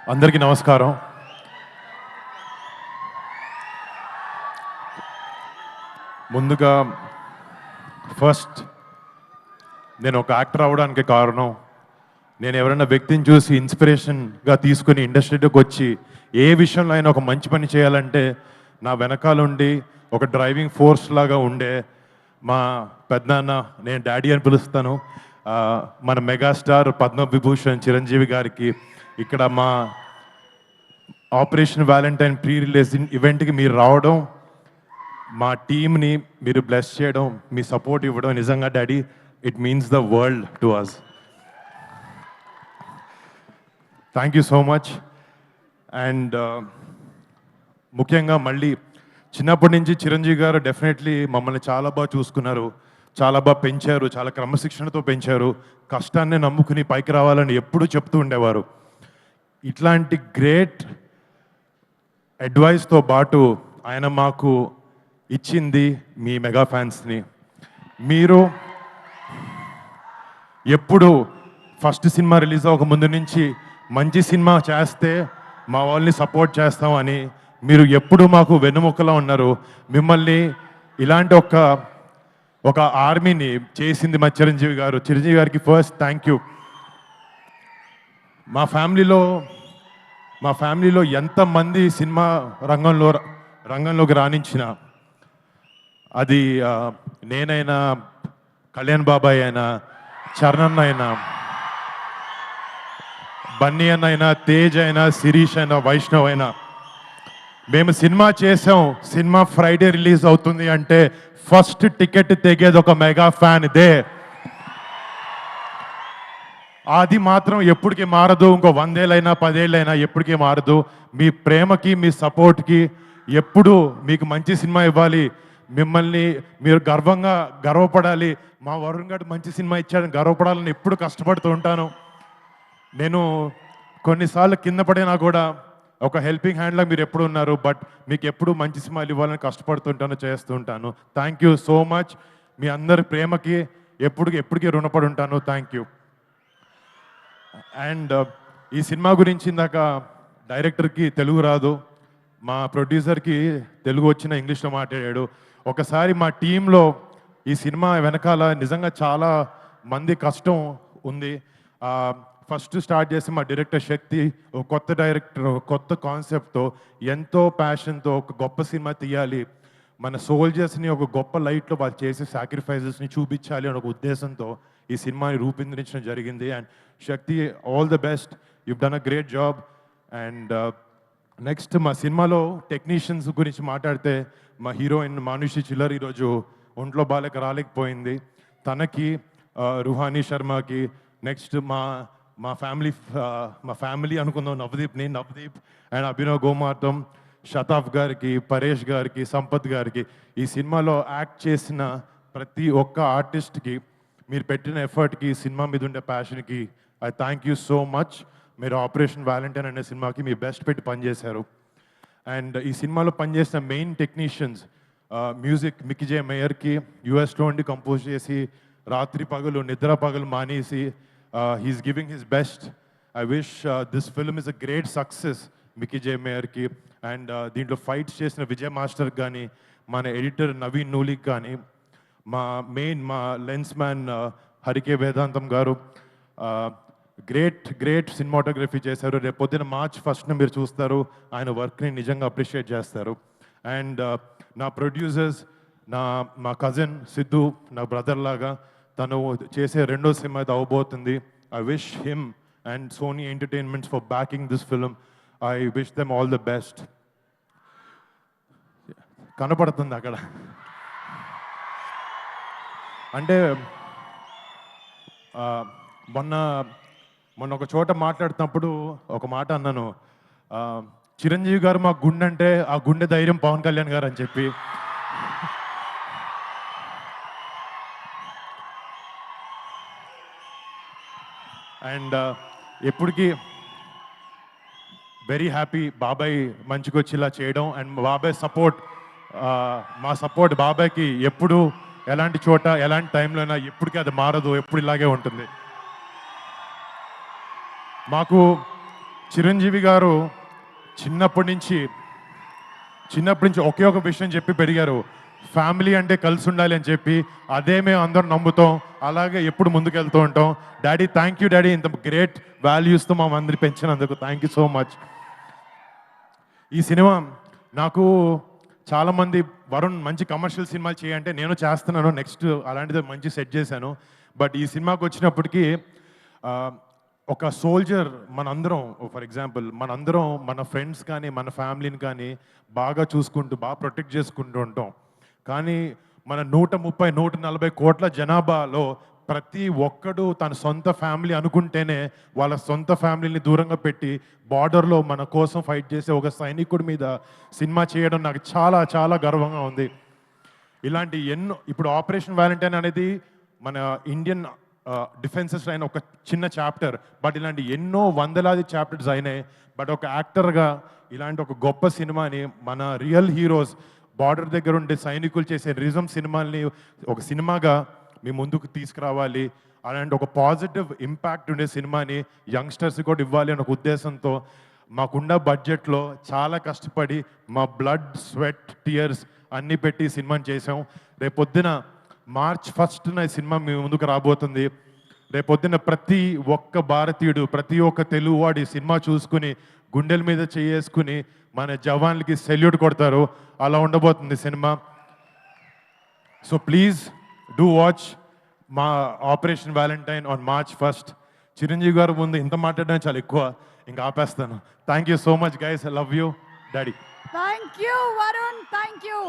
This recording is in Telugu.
అందరికీ నమస్కారం. ముందుగా ఫస్ట్ నేను ఒక యాక్టర్ అవ్వడానికి కారణం నేను ఎవరైనా వ్యక్తిని చూసి ఇన్స్పిరేషన్గా తీసుకుని ఇండస్ట్రీలోకి వచ్చి ఏ విషయంలో అయినా ఒక మంచి పని చేయాలంటే నా వెనకాలండి ఒక డ్రైవింగ్ ఫోర్స్ లాగా ఉండే మా పెద్దనాన్న, నేను డాడీ అని పిలుస్తాను, మన మెగాస్టార్ పద్మవిభూషణ్ చిరంజీవి గారికి ఇక్కడ మా ఆపరేషన్ వ్యాలంటైన్ ప్రీ రిలీజ్ ఈవెంట్కి మీరు రావడం, మా టీమ్ని మీరు బ్లెస్ చేయడం, మీ సపోర్ట్ ఇవ్వడం నిజంగా daddy it means the world to us. Thank you so much. And ముఖ్యంగా మళ్ళీ చిన్నప్పటి నుంచి చిరంజీవి గారు డెఫినెట్లీ మమ్మల్ని చాలా బాగా చూసుకున్నారు, చాలా బాగా పెంచారు, చాలా క్రమశిక్షణతో పెంచారు, కష్టాన్ని నమ్ముకుని పైకి రావాలని ఎప్పుడూ చెప్తూ ఉండేవారు. ఇట్లాంటి గ్రేట్ అడ్వైస్తో పాటు ఆయన మాకు ఇచ్చింది మీ మెగా ఫ్యాన్స్ని. మీరు ఎప్పుడు ఫస్ట్ సినిమా రిలీజ్ అవ్వక ముందు నుంచి మంచి సినిమా చేస్తే మా వాళ్ళని సపోర్ట్ చేస్తామని మీరు ఎప్పుడు మాకు వెన్నుముక్కలా ఉన్నారు. మిమ్మల్ని ఇలాంటి ఒక ఆర్మీని చేసింది మా చిరంజీవి గారు. చిరంజీవి గారికి ఫస్ట్ థ్యాంక్ యూ. మా ఫ్యామిలీలో ఎంతమంది సినిమా రంగంలోకి రాణించిన, అది నేనైనా, కళ్యాణ్ బాబాయ్ అయినా, చరణ్ అయినా, బన్నీ అన్న అయినా, తేజ్ అయినా, శిరీష్ అయినా, వైష్ణవ్ అయినా, మేము సినిమా చేసాం, సినిమా ఫ్రైడే రిలీజ్ అవుతుంది అంటే ఫస్ట్ టికెట్ తెగేది ఒక మెగా ఫ్యాన్ ఇదే. అది మాత్రం ఎప్పటికీ మారదు. ఇంకో 100 ఏళ్ళైనా 10 ఏళ్ళైనా ఎప్పటికీ మారదు. మీ ప్రేమకి, మీ సపోర్ట్కి ఎప్పుడు మీకు మంచి సినిమా ఇవ్వాలి, మిమ్మల్ని మీరు గర్వపడాలి, మా వరుణ్ గారు మంచి సినిమా ఇచ్చాడని గర్వపడాలని ఎప్పుడు కష్టపడుతూ ఉంటాను. నేను కొన్నిసార్లు కింద పడినా కూడా ఒక హెల్పింగ్ హ్యాండ్లా మీరు ఎప్పుడు ఉన్నారు. బట్ మీకు ఎప్పుడు మంచి సినిమాలు ఇవ్వాలని కష్టపడుతుంటాను, చేస్తుంటాను. Thank you so much. మీ అందరి ప్రేమకి ఎప్పటికీ రుణపడి ఉంటాను. Thank you. అండ్ ఈ సినిమా గురించి ఇందాక డైరెక్టర్కి తెలుగు రాదు, మా ప్రొడ్యూసర్కి తెలుగు వచ్చిన ఇంగ్లీష్లో మాట్లాడాడు. ఒకసారి మా టీంలో ఈ సినిమా వెనకాల నిజంగా చాలా మంది కష్టం ఉంది. ఫస్ట్ స్టార్ట్ చేసి మా డైరెక్టర్ శక్తి, ఒక కొత్త డైరెక్టర్, కొత్త కాన్సెప్ట్తో, ఎంతో ప్యాషన్తో ఒక గొప్ప సినిమా తీయాలి, మన సోల్జర్స్ని ఒక గొప్ప లైట్లో వాళ్ళు చేసే సాక్రిఫైజెస్ని చూపించాలి అనే ఒక ఉద్దేశంతో ఈ సినిమాని రూపొందించడం జరిగింది. And Shakti, all the best, you done a great job. And next మా సినిమాలో టెక్నీషియన్స్ గురించి మాట్లాడితే, మా హీరోయిన్ మానుషి చిల్లర్ ఈరోజు ఒంట్లో బాలేక రాలేకపోయింది. తనకి, రుహానీ శర్మకి, నెక్స్ట్ మా ఫ్యామిలీ అనుకుందాం, నవదీప్ అండ్ అభినవ్ గోమార్తం, షతాఫ్ గారికి, పరేష్ గారికి, సంపత్ గారికి, ఈ సినిమాలో యాక్ట్ చేసిన ప్రతి ఒక్క ఆర్టిస్ట్కి మీరు పెట్టిన ఎఫర్ట్కి, సినిమా మీద ఉండే ప్యాషన్కి I thank you so much. మీరు ఆపరేషన్ వ్యాలంటైన్ అనే సినిమాకి మీ బెస్ట్ పెట్టి పనిచేశారు. అండ్ ఈ సినిమాలో పనిచేసిన main technicians, music Mickey J మేయర్కి, యూఎస్లో ఉండి కంపోజ్ చేసి రాత్రి పగలు నిద్ర పగలు మానేసి he's giving his best. I wish this film is a great success Mickey J మేయర్కి. అండ్ దీంట్లో ఫైట్స్ చేసిన విజయ్ మాస్టర్ కానీ, మన ఎడిటర్ నవీన్ నూలిక్ కానీ, మా లెన్స్ మ్యాన్ హరికే వేదాంతం గారు గ్రేట్ సినిమాటోగ్రఫీ చేశారు. రేపు పొద్దున March 1st మీరు చూస్తారు, ఆయన వర్క్ని నిజంగా అప్రిషియేట్ చేస్తారు. అండ్ నా ప్రొడ్యూసర్స్, మా కజిన్ సిద్ధు, నా బ్రదర్ లాగా, తను చేసే రెండో సినిమా అయితే అవబోతుంది. I wish him and Sony entertainments for backing this film. I wish them all the best. కనపడుతుంది అక్కడ అంటే మొన్న ఒక చోట మాట్లాడుతున్నప్పుడు ఒక మాట అన్నాను, చిరంజీవి గారు మా గుండె అంటే ఆ గుండె ధైర్యం పవన్ కళ్యాణ్ గారు అని చెప్పి. అండ్ ఎప్పటికీ వెరీ హ్యాపీ బాబాయ్ మంచిగా వచ్చి ఇలా చేయడం. అండ్ బాబాయ్ సపోర్ట్, మా సపోర్ట్ బాబాయ్కి ఎప్పుడు ఎలాంటి చోట ఎలాంటి టైంలో అయినా ఎప్పటికీ అది మారదు, ఎప్పుడు ఇలాగే ఉంటుంది. మాకు చిరంజీవి గారు చిన్నప్పటి నుంచి ఒకే ఒక విషయం చెప్పి పెరిగారు, ఫ్యామిలీ అంటే కలిసి ఉండాలి అని చెప్పి. అదే మేము అందరం నమ్ముతాం, అలాగే ఎప్పుడు ముందుకెళ్తూ ఉంటాం. డాడీ, థ్యాంక్ యూ డాడీ, ఇంత గ్రేట్ వాల్యూస్తో మా అందరి పెంచినందుకు థ్యాంక్ యూ సో మచ్. ఈ సినిమా నాకు చాలామంది వరుణ్ మంచి కమర్షియల్ సినిమాలు చేయంటే నేను చేస్తున్నాను, నెక్స్ట్ అలాంటిది మంచి సెట్ చేశాను. బట్ ఈ సినిమాకి వచ్చినప్పటికీ ఒక సోల్జర్ మనందరం, ఫర్ ఎగ్జాంపుల్ మనందరం మన ఫ్రెండ్స్ కానీ మన ఫ్యామిలీని కానీ బాగా చూసుకుంటూ బాగా ప్రొటెక్ట్ చేసుకుంటూ ఉంటాం. కానీ మన 130-140 కోట్ల జనాభాలో ప్రతి ఒక్కడు తన సొంత ఫ్యామిలీ అనుకుంటేనే వాళ్ళ సొంత ఫ్యామిలీని దూరంగా పెట్టి బార్డర్లో మన కోసం ఫైట్ చేసే ఒక సైనికుడి మీద సినిమా చేయడం నాకు చాలా చాలా గర్వంగా ఉంది. ఇలాంటి ఎన్నో, ఇప్పుడు ఆపరేషన్ వ్యాలంటైన్ అనేది మన ఇండియన్ డిఫెన్సెస్ అయిన ఒక చిన్న చాప్టర్, బట్ ఇలాంటి ఎన్నో వందలాది చాప్టర్స్ అయినాయి. బట్ ఒక యాక్టర్గా ఇలాంటి ఒక గొప్ప సినిమాని మన రియల్ హీరోస్ బార్డర్ దగ్గర ఉండే సైనికులు చేసే రిజం సినిమాల్ని ఒక సినిమాగా మీ ముందుకు తీసుకురావాలి, అలాంటి ఒక పాజిటివ్ ఇంపాక్ట్ ఉండే సినిమాని యంగ్స్టర్స్ కూడా ఇవ్వాలి అనే ఒక ఉద్దేశంతో మాకున్న బడ్జెట్లో చాలా కష్టపడి మా బ్లడ్, స్వెట్, టీయర్స్ అన్నీ పెట్టి ఈ సినిమాని చేసాం. రేపొద్దున March 1న ఈ సినిమా మీ ముందుకు రాబోతుంది. రేపొద్దున ప్రతి ఒక్క భారతీయుడు, ప్రతి ఒక్క తెలుగువాడు ఈ సినిమా చూసుకుని గుండెల మీద చేసుకుని మన జవాన్లకి సెల్యూట్ కొడతారు. అలా ఉండబోతుంది సినిమా. సో ప్లీజ్ డూ వాచ్ మా Operation Valentine on March 1st. Chiranjeevi garu ముందు ఇంత మాట్లాడడం చాలా ఎక్కువ, ఇంకా ఆపేస్తాను. Thank you so much guys, I love you daddy. Thank you, Varun. Thank you.